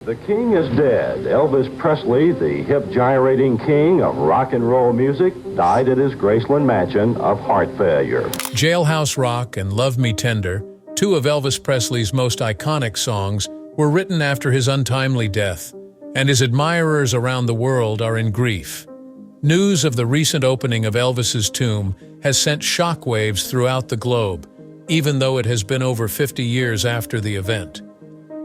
The king is dead. Elvis Presley, the hip-gyrating king of rock and roll music, died at his Graceland mansion of heart failure. Jailhouse Rock and Love Me Tender, two of Elvis Presley's most iconic songs, were written after his untimely death, and his admirers around the world are in grief. News of the recent opening of Elvis's tomb has sent shockwaves throughout the globe, even though it has been over 50 years after the event.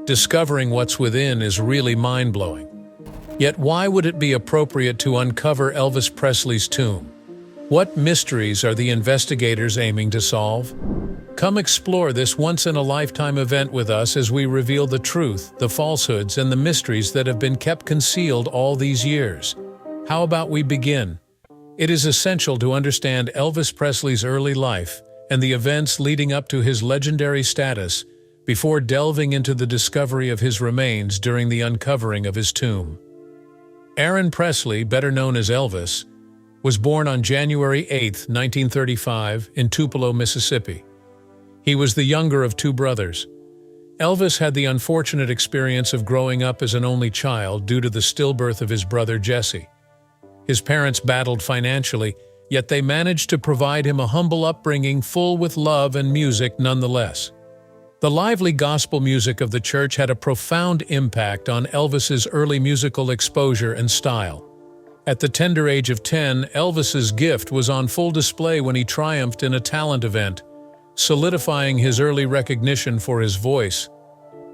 Discovering what's within is really mind-blowing. Yet why would it be appropriate to uncover Elvis Presley's tomb? What mysteries are the investigators aiming to solve? Come explore this once-in-a-lifetime event with us as we reveal the truth, the falsehoods, and the mysteries that have been kept concealed all these years. How about we begin? It is essential to understand Elvis Presley's early life and the events leading up to his legendary status before delving into the discovery of his remains during the uncovering of his tomb. Aaron Presley, better known as Elvis, was born on January 8, 1935, in Tupelo, Mississippi. He was the younger of two brothers. Elvis had the unfortunate experience of growing up as an only child due to the stillbirth of his brother Jesse. His parents battled financially, yet they managed to provide him a humble upbringing full with love and music nonetheless. The lively gospel music of the church had a profound impact on Elvis's early musical exposure and style. At the tender age of 10, Elvis's gift was on full display when he triumphed in a talent event, solidifying his early recognition for his voice.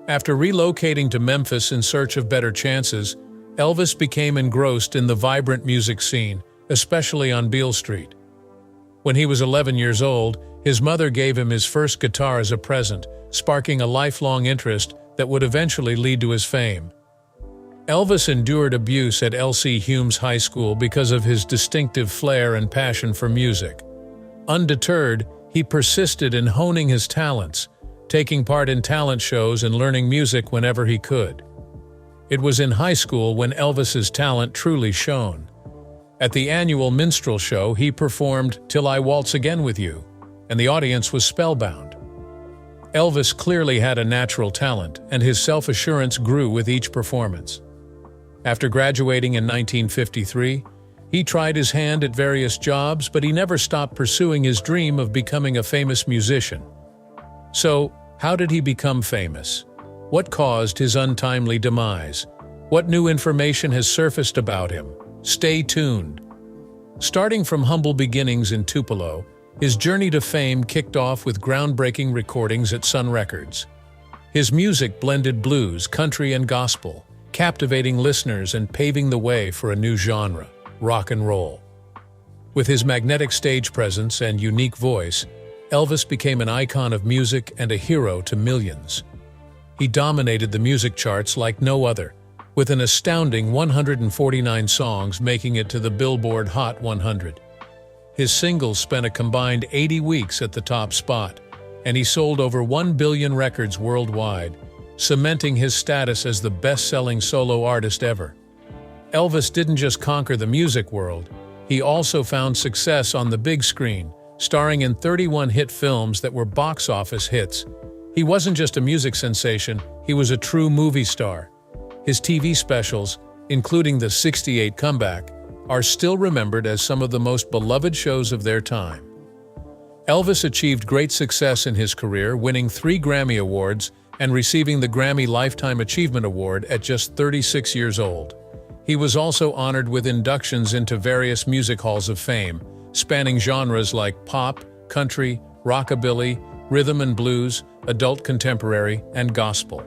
After relocating to Memphis in search of better chances, Elvis became engrossed in the vibrant music scene, especially on Beale Street. When he was 11 years old, his mother gave him his first guitar as a present, sparking a lifelong interest that would eventually lead to his fame. Elvis endured abuse at L.C. Humes High School because of his distinctive flair and passion for music. Undeterred, he persisted in honing his talents, taking part in talent shows and learning music whenever he could. It was in high school when Elvis's talent truly shone. At the annual minstrel show, he performed "Till I Waltz Again With You," and the audience was spellbound. Elvis clearly had a natural talent, and his self-assurance grew with each performance. After graduating in 1953, he tried his hand at various jobs, but he never stopped pursuing his dream of becoming a famous musician. So, how did he become famous? What caused his untimely demise? What new information has surfaced about him? Stay tuned. Starting from humble beginnings in Tupelo, his journey to fame kicked off with groundbreaking recordings at Sun Records. His music blended blues, country, and gospel, captivating listeners and paving the way for a new genre, rock and roll. With his magnetic stage presence and unique voice, Elvis became an icon of music and a hero to millions. He dominated the music charts like no other, with an astounding 149 songs making it to the Billboard Hot 100. His singles spent a combined 80 weeks at the top spot, and he sold over 1 billion records worldwide, cementing his status as the best-selling solo artist ever. Elvis didn't just conquer the music world, he also found success on the big screen, starring in 31 hit films that were box office hits. He wasn't just a music sensation, he was a true movie star. His TV specials, including the '68 comeback, are still remembered as some of the most beloved shows of their time. Elvis achieved great success in his career, winning 3 Grammy Awards and receiving the Grammy Lifetime Achievement Award at just 36 years old. He was also honored with inductions into various music halls of fame, spanning genres like pop, country, rockabilly, rhythm and blues, adult contemporary, and gospel.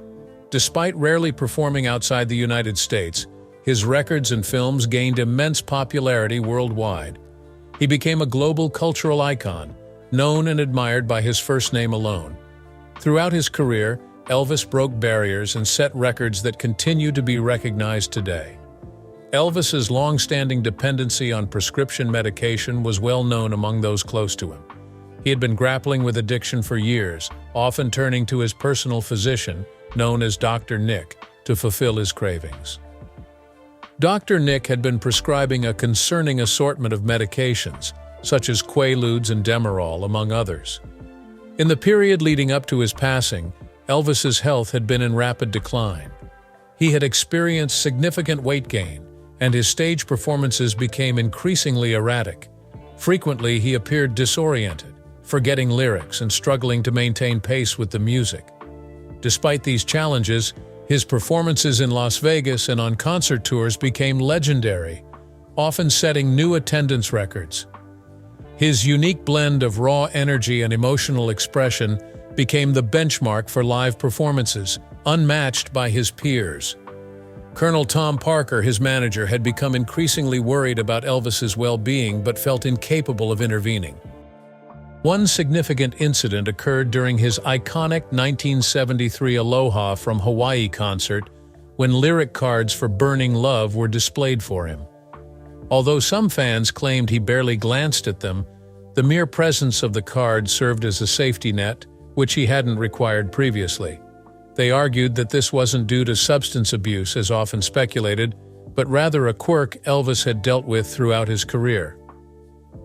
Despite rarely performing outside the United States, his records and films gained immense popularity worldwide. He became a global cultural icon, known and admired by his first name alone. Throughout his career, Elvis broke barriers and set records that continue to be recognized today. Elvis's long-standing dependency on prescription medication was well known among those close to him. He had been grappling with addiction for years, often turning to his personal physician, known as Dr. Nick, to fulfill his cravings. Dr. Nick had been prescribing a concerning assortment of medications, such as Quaaludes and Demerol, among others. In the period leading up to his passing, Elvis's health had been in rapid decline. He had experienced significant weight gain, and his stage performances became increasingly erratic. Frequently, he appeared disoriented, forgetting lyrics and struggling to maintain pace with the music. Despite these challenges, his performances in Las Vegas and on concert tours became legendary, often setting new attendance records. His unique blend of raw energy and emotional expression became the benchmark for live performances, unmatched by his peers. Colonel Tom Parker, his manager, had become increasingly worried about Elvis's well-being but felt incapable of intervening. One significant incident occurred during his iconic 1973 Aloha from Hawaii concert, when lyric cards for Burning Love were displayed for him. Although some fans claimed he barely glanced at them, the mere presence of the card served as a safety net, which he hadn't required previously. They argued that this wasn't due to substance abuse, as often speculated, but rather a quirk Elvis had dealt with throughout his career.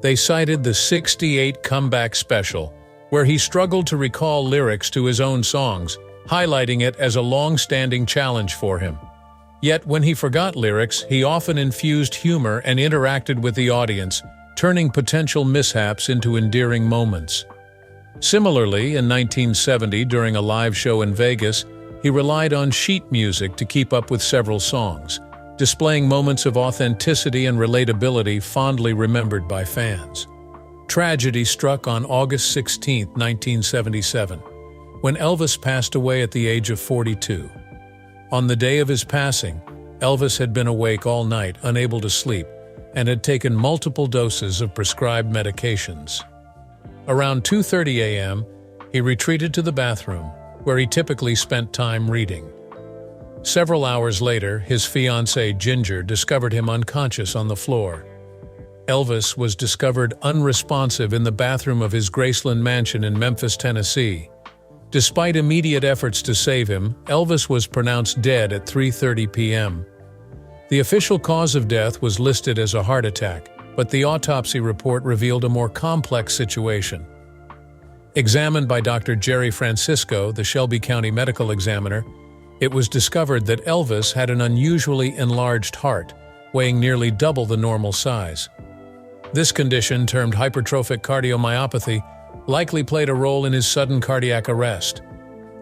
They cited the '68 comeback special, where he struggled to recall lyrics to his own songs, highlighting it as a long-standing challenge for him. Yet when he forgot lyrics, he often infused humor and interacted with the audience, turning potential mishaps into endearing moments. Similarly, in 1970, during a live show in Vegas, he relied on sheet music to keep up with several songs, displaying moments of authenticity and relatability fondly remembered by fans. Tragedy struck on August 16, 1977, when Elvis passed away at the age of 42. On the day of his passing, Elvis had been awake all night, unable to sleep, and had taken multiple doses of prescribed medications. Around 2:30 a.m., he retreated to the bathroom, where he typically spent time reading. Several hours later, his fiancée, Ginger, discovered him unconscious on the floor. Elvis was discovered unresponsive in the bathroom of his Graceland mansion in Memphis, Tennessee. Despite immediate efforts to save him, Elvis was pronounced dead at 3:30 p.m. The official cause of death was listed as a heart attack, but the autopsy report revealed a more complex situation. Examined by Dr. Jerry Francisco, the Shelby County medical examiner, it was discovered that Elvis had an unusually enlarged heart, weighing nearly double the normal size. This condition, termed hypertrophic cardiomyopathy, likely played a role in his sudden cardiac arrest.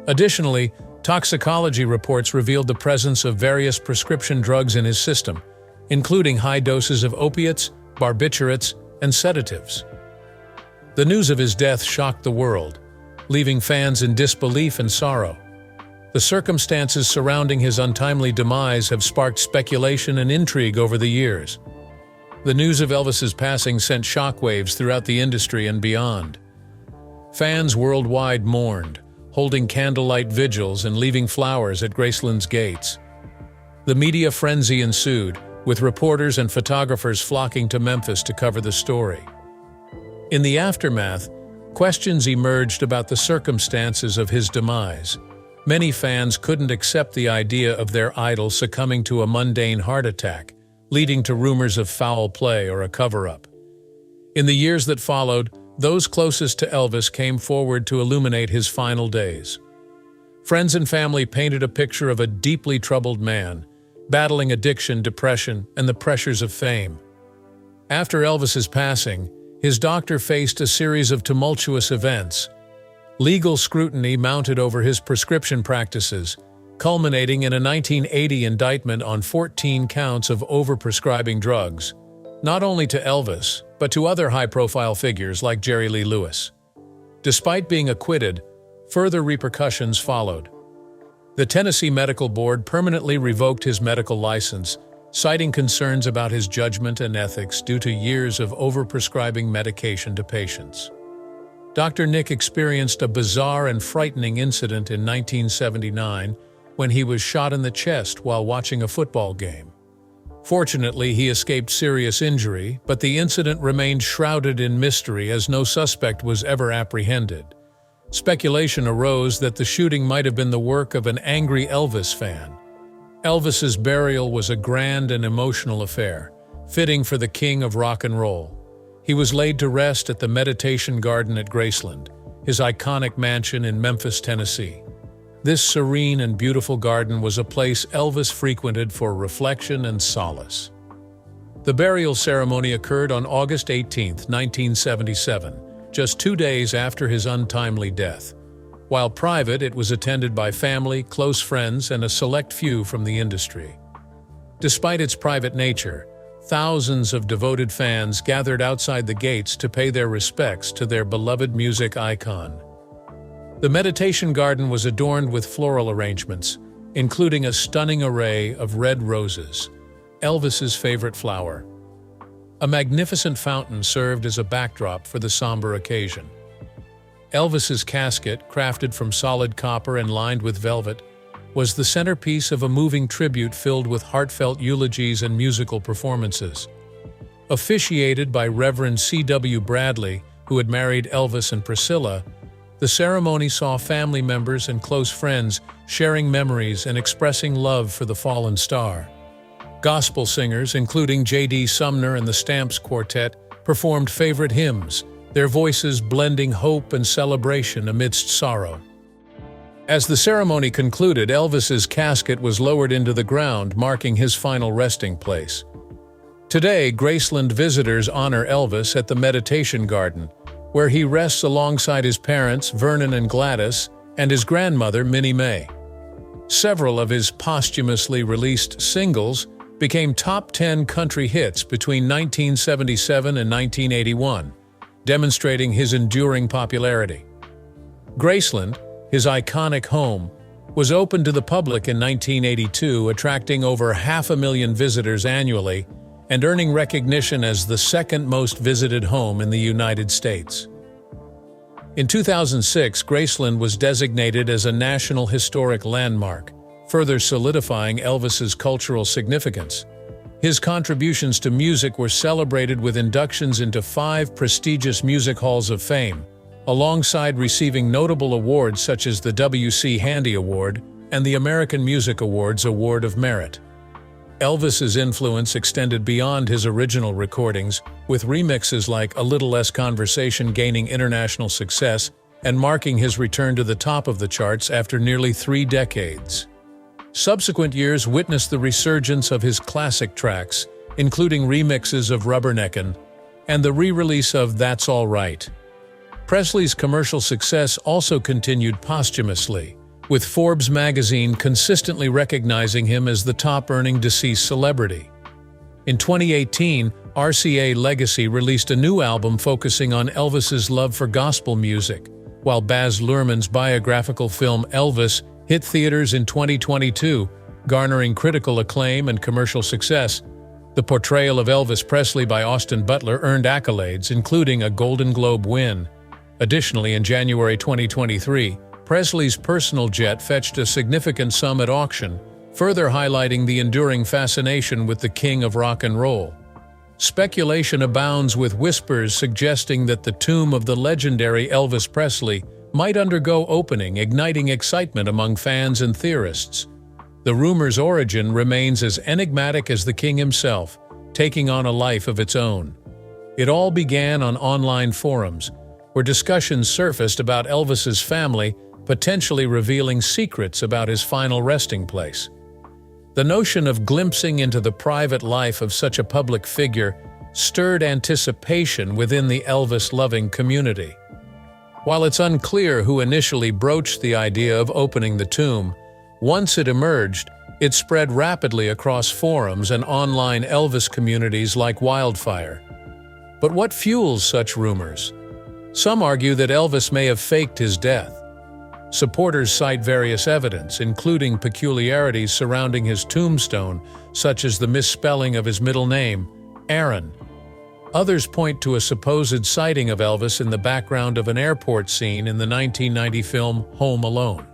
Additionally, toxicology reports revealed the presence of various prescription drugs in his system, including high doses of opiates, barbiturates, and sedatives. The news of his death shocked the world, leaving fans in disbelief and sorrow. The circumstances surrounding his untimely demise have sparked speculation and intrigue over the years. The news of Elvis's passing sent shockwaves throughout the industry and beyond. Fans worldwide mourned, holding candlelight vigils and leaving flowers at Graceland's gates. The media frenzy ensued, with reporters and photographers flocking to Memphis to cover the story. In the aftermath, questions emerged about the circumstances of his demise. Many fans couldn't accept the idea of their idol succumbing to a mundane heart attack, leading to rumors of foul play or a cover-up. In the years that followed, those closest to Elvis came forward to illuminate his final days. Friends and family painted a picture of a deeply troubled man, battling addiction, depression, and the pressures of fame. After Elvis's passing, his doctor faced a series of tumultuous events. Legal scrutiny mounted over his prescription practices, culminating in a 1980 indictment on 14 counts of overprescribing drugs, not only to Elvis, but to other high-profile figures like Jerry Lee Lewis. Despite being acquitted, further repercussions followed. The Tennessee Medical Board permanently revoked his medical license, citing concerns about his judgment and ethics due to years of overprescribing medication to patients. Dr. Nick experienced a bizarre and frightening incident in 1979 when he was shot in the chest while watching a football game. Fortunately, he escaped serious injury, but the incident remained shrouded in mystery as no suspect was ever apprehended. Speculation arose that the shooting might have been the work of an angry Elvis fan. Elvis's burial was a grand and emotional affair, fitting for the king of rock and roll. He was laid to rest at the Meditation Garden at Graceland, his iconic mansion in Memphis, Tennessee. This serene and beautiful garden was a place Elvis frequented for reflection and solace. The burial ceremony occurred on August 18, 1977, just 2 days after his untimely death. While private, it was attended by family, close friends, and a select few from the industry. Despite its private nature, thousands of devoted fans gathered outside the gates to pay their respects to their beloved music icon. The meditation garden was adorned with floral arrangements, including a stunning array of red roses, Elvis's favorite flower. A magnificent fountain served as a backdrop for the somber occasion. Elvis's casket, crafted from solid copper and lined with velvet, was the centerpiece of a moving tribute filled with heartfelt eulogies and musical performances. Officiated by Reverend C.W. Bradley, who had married Elvis and Priscilla, the ceremony saw family members and close friends sharing memories and expressing love for the fallen star. Gospel singers, including J.D. Sumner and the Stamps Quartet, performed favorite hymns, their voices blending hope and celebration amidst sorrow. As the ceremony concluded, Elvis's casket was lowered into the ground, marking his final resting place. Today, Graceland visitors honor Elvis at the Meditation Garden, where he rests alongside his parents, Vernon and Gladys, and his grandmother, Minnie Mae. Several of his posthumously released singles became top 10 country hits between 1977 and 1981, demonstrating his enduring popularity. Graceland, his iconic home, was opened to the public in 1982, attracting over 500,000 visitors annually and earning recognition as the second most visited home in the United States. In 2006, Graceland was designated as a National Historic Landmark, further solidifying Elvis's cultural significance. His contributions to music were celebrated with inductions into 5 prestigious music halls of fame, alongside receiving notable awards such as the W.C. Handy Award and the American Music Awards Award of Merit. Elvis's influence extended beyond his original recordings, with remixes like A Little Less Conversation gaining international success and marking his return to the top of the charts after nearly 3 decades. Subsequent years witnessed the resurgence of his classic tracks, including remixes of Rubberneckin' and the re-release of That's All Right. Presley's commercial success also continued posthumously, with Forbes magazine consistently recognizing him as the top-earning deceased celebrity. In 2018, RCA Legacy released a new album focusing on Elvis's love for gospel music, while Baz Luhrmann's biographical film Elvis hit theaters in 2022, garnering critical acclaim and commercial success. The portrayal of Elvis Presley by Austin Butler earned accolades, including a Golden Globe win. Additionally, in January 2023, Presley's personal jet fetched a significant sum at auction, further highlighting the enduring fascination with the king of rock and roll. Speculation abounds, with whispers suggesting that the tomb of the legendary Elvis Presley might undergo opening, igniting excitement among fans and theorists. The rumor's origin remains as enigmatic as the king himself, taking on a life of its own. It all began on online forums, where discussions surfaced about Elvis's family potentially revealing secrets about his final resting place. The notion of glimpsing into the private life of such a public figure stirred anticipation within the Elvis-loving community. While it's unclear who initially broached the idea of opening the tomb, once it emerged, it spread rapidly across forums and online Elvis communities like wildfire. But what fuels such rumors? Some argue that Elvis may have faked his death. Supporters cite various evidence, including peculiarities surrounding his tombstone, such as the misspelling of his middle name, Aaron. Others point to a supposed sighting of Elvis in the background of an airport scene in the 1990 film Home Alone.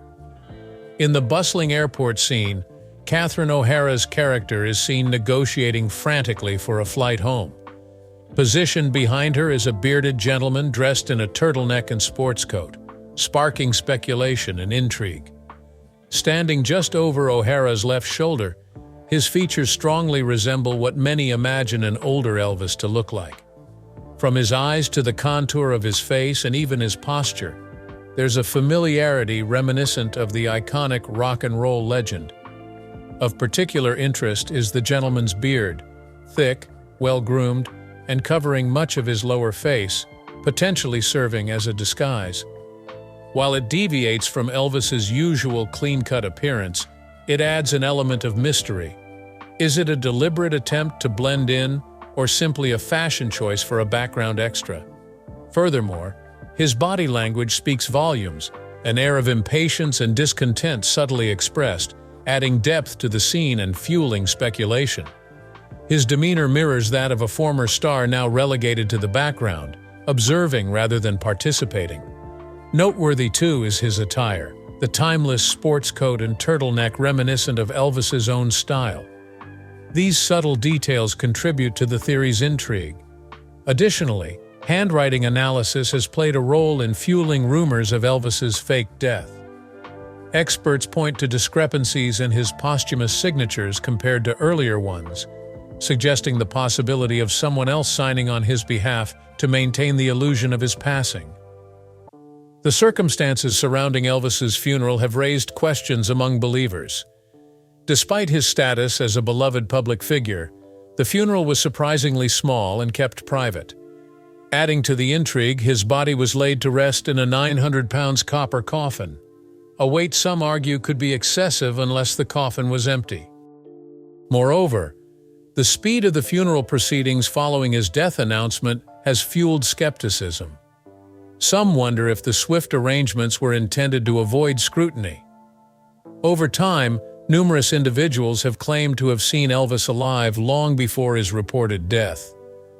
In the bustling airport scene, Catherine O'Hara's character is seen negotiating frantically for a flight home. Positioned behind her is a bearded gentleman dressed in a turtleneck and sports coat, sparking speculation and intrigue. Standing just over O'Hara's left shoulder, his features strongly resemble what many imagine an older Elvis to look like. From his eyes to the contour of his face and even his posture, there's a familiarity reminiscent of the iconic rock and roll legend. Of particular interest is the gentleman's beard, thick, well-groomed, and covering much of his lower face, potentially serving as a disguise. While it deviates from Elvis's usual clean-cut appearance, it adds an element of mystery. Is it a deliberate attempt to blend in, or simply a fashion choice for a background extra? Furthermore, his body language speaks volumes, an air of impatience and discontent subtly expressed, adding depth to the scene and fueling speculation. His demeanor mirrors that of a former star now relegated to the background, observing rather than participating. Noteworthy, too, is his attire, the timeless sports coat and turtleneck reminiscent of Elvis's own style. These subtle details contribute to the theory's intrigue. Additionally, handwriting analysis has played a role in fueling rumors of Elvis's fake death. Experts point to discrepancies in his posthumous signatures compared to earlier ones, suggesting the possibility of someone else signing on his behalf to maintain the illusion of his passing. The circumstances surrounding Elvis's funeral have raised questions among believers. Despite his status as a beloved public figure, the funeral was surprisingly small and kept private. Adding to the intrigue, his body was laid to rest in a 900-pound copper coffin, a weight some argue could be excessive unless the coffin was empty. Moreover, the speed of the funeral proceedings following his death announcement has fueled skepticism. Some wonder if the swift arrangements were intended to avoid scrutiny. Over time, numerous individuals have claimed to have seen Elvis alive long before his reported death.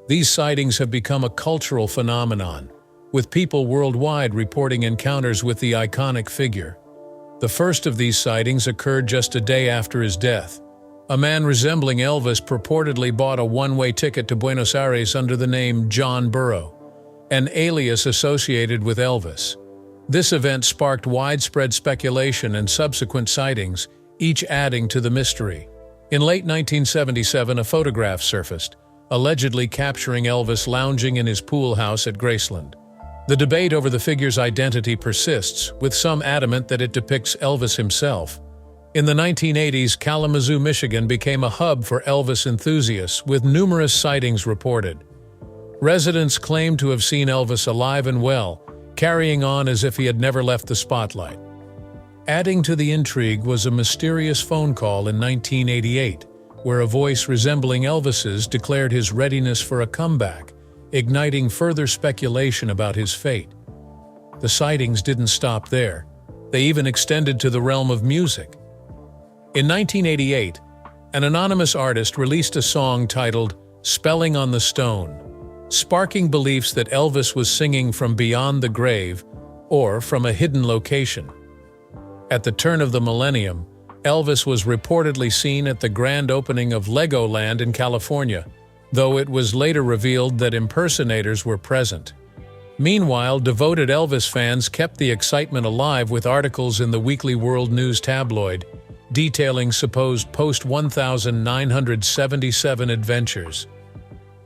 These sightings have become a cultural phenomenon, with people worldwide reporting encounters with the iconic figure. The first of these sightings occurred just a day after his death. A man resembling Elvis purportedly bought a one-way ticket to Buenos Aires under the name John Burrow, an alias associated with Elvis. This event sparked widespread speculation and subsequent sightings, each adding to the mystery. In late 1977, a photograph surfaced, allegedly capturing Elvis lounging in his pool house at Graceland. The debate over the figure's identity persists, with some adamant that it depicts Elvis himself. In the 1980s, Kalamazoo, Michigan became a hub for Elvis enthusiasts, with numerous sightings reported. Residents claimed to have seen Elvis alive and well, carrying on as if he had never left the spotlight. Adding to the intrigue was a mysterious phone call in 1988, where a voice resembling Elvis's declared his readiness for a comeback, igniting further speculation about his fate. The sightings didn't stop there. They even extended to the realm of music. In 1988, an anonymous artist released a song titled "Spelling on the Stone," sparking beliefs that Elvis was singing from beyond the grave or from a hidden location. At the turn of the millennium, Elvis was reportedly seen at the grand opening of Legoland in California, though it was later revealed that impersonators were present. Meanwhile, devoted Elvis fans kept the excitement alive with articles in the Weekly World News tabloid, detailing supposed post-1977 adventures.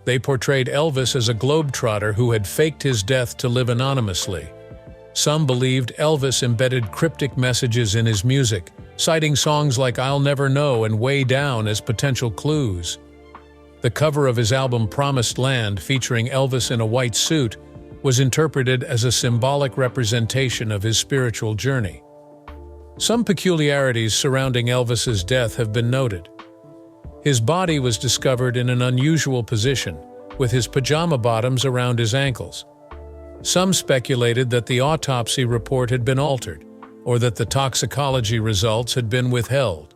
They portrayed Elvis as a globetrotter who had faked his death to live anonymously. Some believed Elvis embedded cryptic messages in his music, citing songs like "I'll Never Know" and "Way Down" as potential clues. The cover of his album Promised Land, featuring Elvis in a white suit, was interpreted as a symbolic representation of his spiritual journey. Some peculiarities surrounding Elvis's death have been noted. His body was discovered in an unusual position, with his pajama bottoms around his ankles. Some speculated that the autopsy report had been altered, or that the toxicology results had been withheld.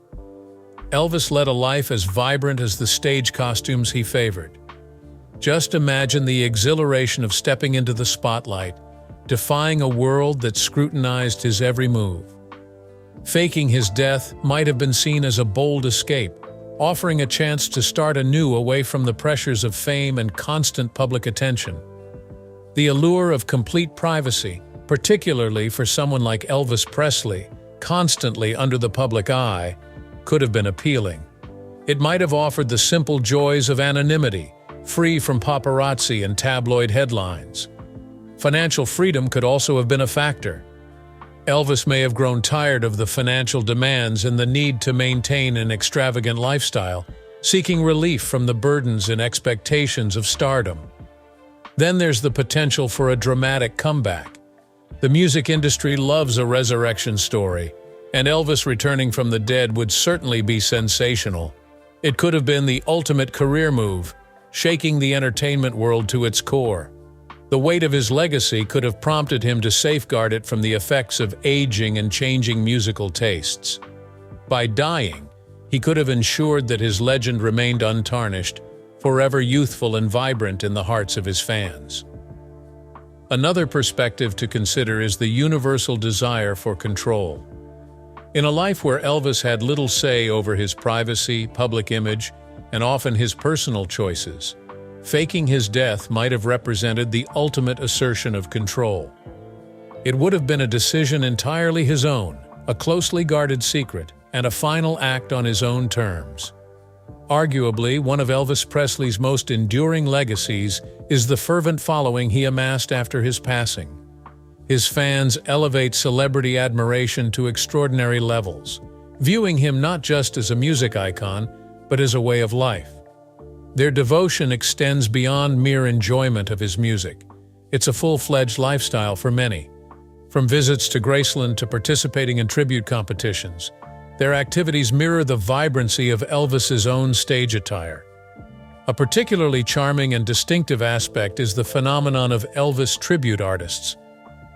Elvis led a life as vibrant as the stage costumes he favored. Just imagine the exhilaration of stepping into the spotlight, defying a world that scrutinized his every move. Faking his death might have been seen as a bold escape, offering a chance to start anew away from the pressures of fame and constant public attention. The allure of complete privacy, particularly for someone like Elvis Presley, constantly under the public eye, could have been appealing. It might have offered the simple joys of anonymity, free from paparazzi and tabloid headlines. Financial freedom could also have been a factor, Elvis may have grown tired of the financial demands and the need to maintain an extravagant lifestyle, seeking relief from the burdens and expectations of stardom. Then there's the potential for a dramatic comeback. The music industry loves a resurrection story, and Elvis returning from the dead would certainly be sensational. It could have been the ultimate career move, shaking the entertainment world to its core. The weight of his legacy could have prompted him to safeguard it from the effects of aging and changing musical tastes. By dying, he could have ensured that his legend remained untarnished, forever youthful and vibrant in the hearts of his fans. Another perspective to consider is the universal desire for control. In a life where Elvis had little say over his privacy, public image, and often his personal choices, faking his death might have represented the ultimate assertion of control. It would have been a decision entirely his own, a closely guarded secret, and a final act on his own terms. Arguably, one of Elvis Presley's most enduring legacies is the fervent following he amassed after his passing. His fans elevate celebrity admiration to extraordinary levels, viewing him not just as a music icon, but as a way of life. Their devotion extends beyond mere enjoyment of his music. It's a full-fledged lifestyle for many. From visits to Graceland to participating in tribute competitions, their activities mirror the vibrancy of Elvis's own stage attire. A particularly charming and distinctive aspect is the phenomenon of Elvis tribute artists.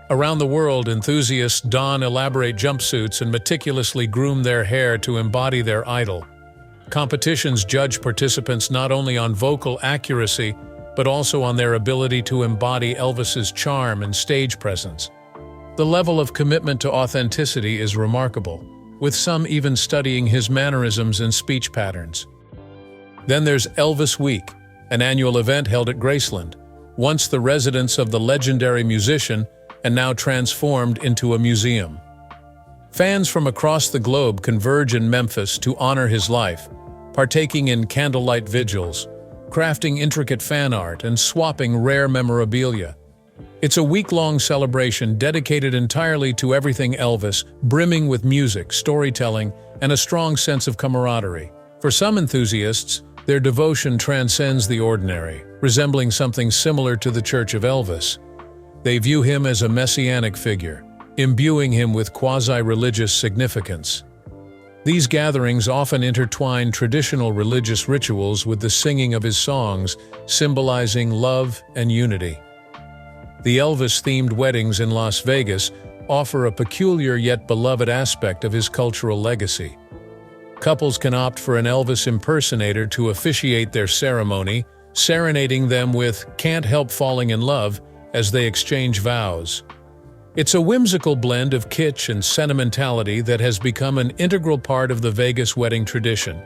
Around the world, enthusiasts don elaborate jumpsuits and meticulously groom their hair to embody their idol. Competitions judge participants not only on vocal accuracy, but also on their ability to embody Elvis's charm and stage presence. The level of commitment to authenticity is remarkable, with some even studying his mannerisms and speech patterns. Then there's Elvis Week, an annual event held at Graceland, once the residence of the legendary musician and now transformed into a museum. Fans from across the globe converge in Memphis to honor his life, partaking in candlelight vigils, crafting intricate fan art, and swapping rare memorabilia. It's a week-long celebration dedicated entirely to everything Elvis, brimming with music, storytelling, and a strong sense of camaraderie. For some enthusiasts, their devotion transcends the ordinary, resembling something similar to the Church of Elvis. They view him as a messianic figure, imbuing him with quasi-religious significance. These gatherings often intertwine traditional religious rituals with the singing of his songs, symbolizing love and unity. The Elvis-themed weddings in Las Vegas offer a peculiar yet beloved aspect of his cultural legacy. Couples can opt for an Elvis impersonator to officiate their ceremony, serenading them with "Can't Help Falling in Love" as they exchange vows. It's a whimsical blend of kitsch and sentimentality that has become an integral part of the Vegas wedding tradition.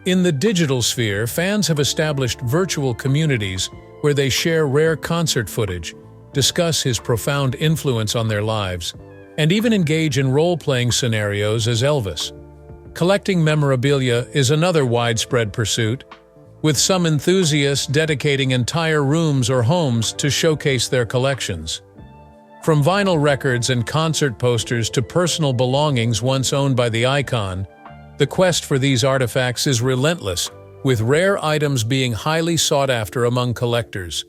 In the digital sphere, fans have established virtual communities where they share rare concert footage, discuss his profound influence on their lives, and even engage in role-playing scenarios as Elvis. Collecting memorabilia is another widespread pursuit, with some enthusiasts dedicating entire rooms or homes to showcase their collections. From vinyl records and concert posters to personal belongings once owned by the icon, the quest for these artifacts is relentless, with rare items being highly sought after among collectors.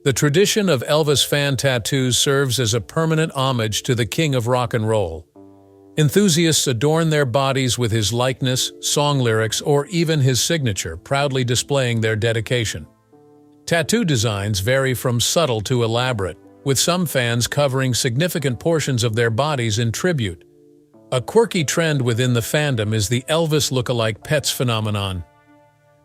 The tradition of Elvis fan tattoos serves as a permanent homage to the king of rock and roll. Enthusiasts adorn their bodies with his likeness, song lyrics, or even his signature, proudly displaying their dedication. Tattoo designs vary from subtle to elaborate, with some fans covering significant portions of their bodies in tribute. A quirky trend within the fandom is the Elvis look-alike pets phenomenon.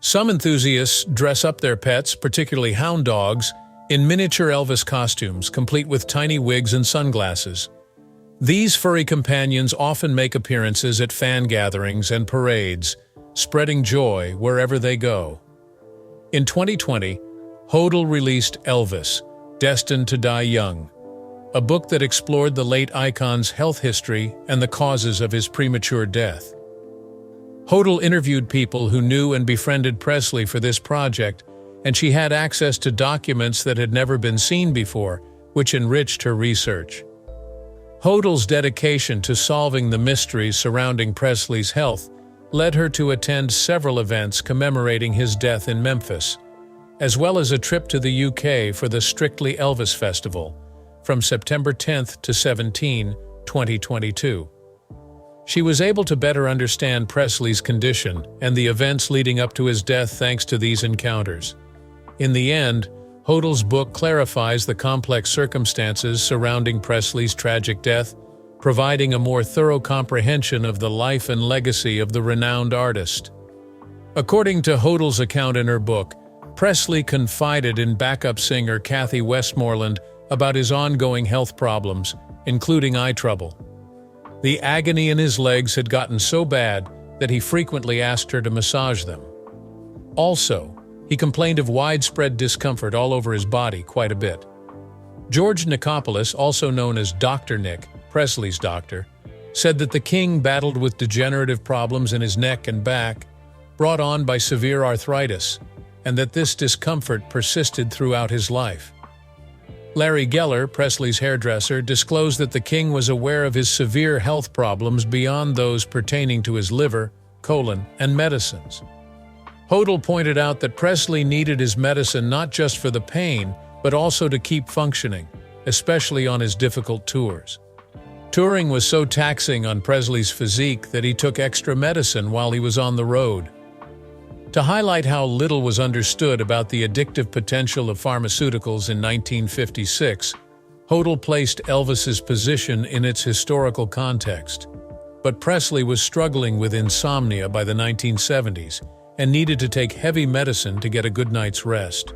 Some enthusiasts dress up their pets, particularly hound dogs, in miniature Elvis costumes, complete with tiny wigs and sunglasses. These furry companions often make appearances at fan gatherings and parades, spreading joy wherever they go. In 2020, Hodel released Elvis, Destined to Die Young, a book that explored the late icon's health history and the causes of his premature death. Hodel interviewed people who knew and befriended Presley for this project, and she had access to documents that had never been seen before, which enriched her research. Hodel's dedication to solving the mysteries surrounding Presley's health led her to attend several events commemorating his death in Memphis, as well as a trip to the UK for the Strictly Elvis Festival from September 10th to 17, 2022. She was able to better understand Presley's condition and the events leading up to his death thanks to these encounters. In the end, Hodel's book clarifies the complex circumstances surrounding Presley's tragic death, providing a more thorough comprehension of the life and legacy of the renowned artist. According to Hodel's account in her book, Presley confided in backup singer Kathy Westmoreland about his ongoing health problems, including eye trouble. The agony in his legs had gotten so bad that he frequently asked her to massage them. Also, he complained of widespread discomfort all over his body quite a bit. George Nichopoulos, also known as Dr. Nick, Presley's doctor, said that the king battled with degenerative problems in his neck and back, brought on by severe arthritis, and that this discomfort persisted throughout his life. Larry Geller, Presley's hairdresser, disclosed that the king was aware of his severe health problems beyond those pertaining to his liver, colon, and medicines. Hodel pointed out that Presley needed his medicine not just for the pain, but also to keep functioning, especially on his difficult tours. Touring was so taxing on Presley's physique that he took extra medicine while he was on the road. To highlight how little was understood about the addictive potential of pharmaceuticals in 1956, Hodel placed Elvis's position in its historical context. But Presley was struggling with insomnia by the 1970s and needed to take heavy medicine to get a good night's rest.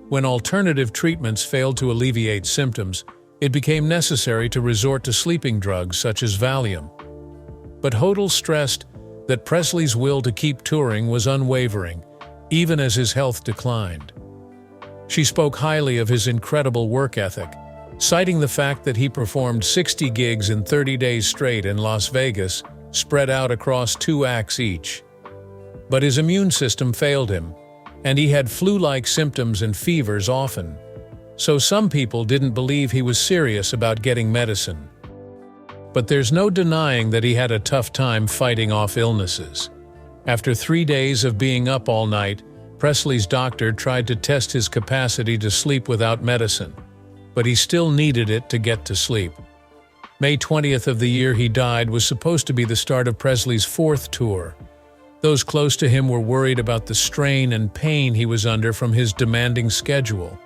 When alternative treatments failed to alleviate symptoms, it became necessary to resort to sleeping drugs such as Valium. But Hodel stressed that Presley's will to keep touring was unwavering, even as his health declined. She spoke highly of his incredible work ethic, citing the fact that he performed 60 gigs in 30 days straight in Las Vegas, spread out across 2 acts each. But his immune system failed him, and he had flu-like symptoms and fevers often. So some people didn't believe he was serious about getting medicine. But there's no denying that he had a tough time fighting off illnesses. After 3 days of being up all night, Presley's doctor tried to test his capacity to sleep without medicine, but he still needed it to get to sleep. May 20th of the year he died was supposed to be the start of Presley's 4th tour. Those close to him were worried about the strain and pain he was under from his demanding schedule.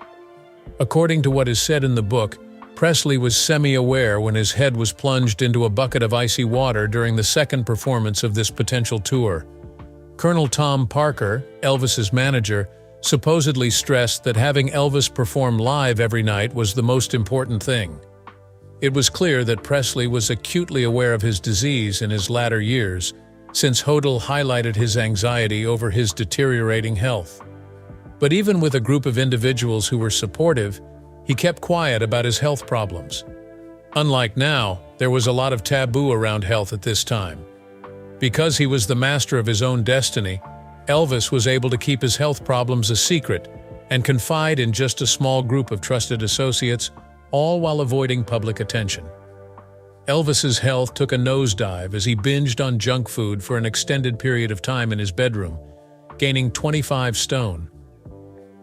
According to what is said in the book, Presley was semi-aware when his head was plunged into a bucket of icy water during the second performance of this potential tour. Colonel Tom Parker, Elvis's manager, supposedly stressed that having Elvis perform live every night was the most important thing. It was clear that Presley was acutely aware of his disease in his latter years, since Hodel highlighted his anxiety over his deteriorating health. But even with a group of individuals who were supportive, he kept quiet about his health problems. Unlike now, there was a lot of taboo around health at this time. Because he was the master of his own destiny, Elvis was able to keep his health problems a secret and confide in just a small group of trusted associates, all while avoiding public attention. Elvis's health took a nosedive as he binged on junk food for an extended period of time in his bedroom, gaining 25 stone.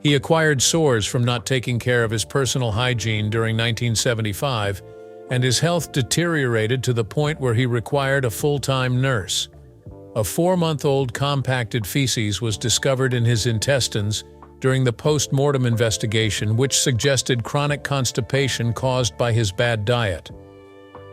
He acquired sores from not taking care of his personal hygiene during 1975, and his health deteriorated to the point where he required a full-time nurse. A 4-month-old compacted feces was discovered in his intestines during the post-mortem investigation, which suggested chronic constipation caused by his bad diet.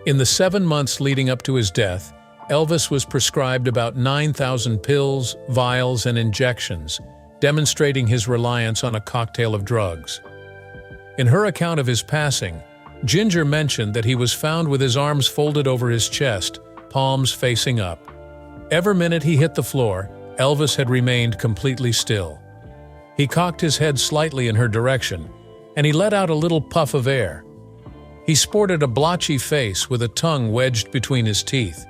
In the 7 months leading up to his death, Elvis was prescribed about 9,000 pills, vials, and injections, demonstrating his reliance on a cocktail of drugs. In her account of his passing, Ginger mentioned that he was found with his arms folded over his chest, palms facing up. Every minute he hit the floor, Elvis had remained completely still. He cocked his head slightly in her direction, and he let out a little puff of air. He sported a blotchy face with a tongue wedged between his teeth.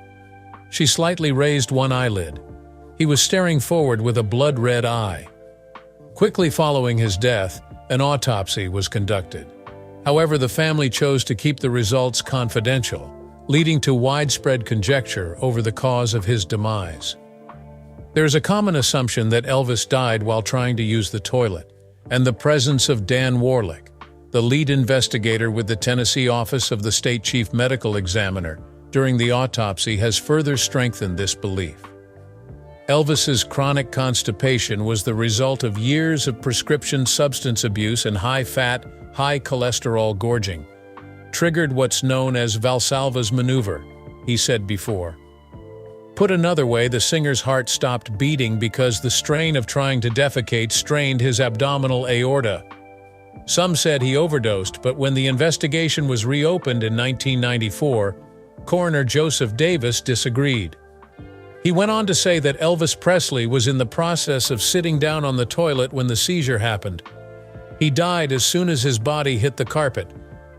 She slightly raised one eyelid. He was staring forward with a blood-red eye. Quickly following his death, an autopsy was conducted. However, the family chose to keep the results confidential, leading to widespread conjecture over the cause of his demise. There is a common assumption that Elvis died while trying to use the toilet, and the presence of Dan Warlick, the lead investigator with the Tennessee Office of the State Chief Medical Examiner, during the autopsy has further strengthened this belief. Elvis's chronic constipation was the result of years of prescription substance abuse and high-fat, high-cholesterol gorging, triggered what's known as Valsalva's maneuver, he said before. Put another way, the singer's heart stopped beating because the strain of trying to defecate strained his abdominal aorta. Some said he overdosed, but when the investigation was reopened in 1994, coroner Joseph Davis disagreed. He went on to say that Elvis Presley was in the process of sitting down on the toilet when the seizure happened. He died as soon as his body hit the carpet,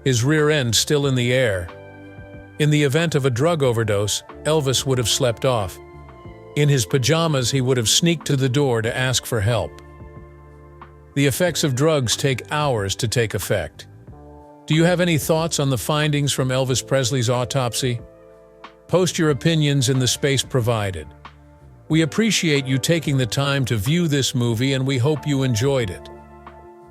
his rear end still in the air. In the event of a drug overdose, Elvis would have slept off. In his pajamas, he would have sneaked to the door to ask for help. The effects of drugs take hours to take effect. Do you have any thoughts on the findings from Elvis Presley's autopsy? Post your opinions in the space provided. We appreciate you taking the time to view this movie, and we hope you enjoyed it.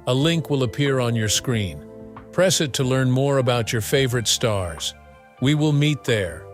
A link will appear on your screen. Press it to learn more about your favorite stars. We will meet there.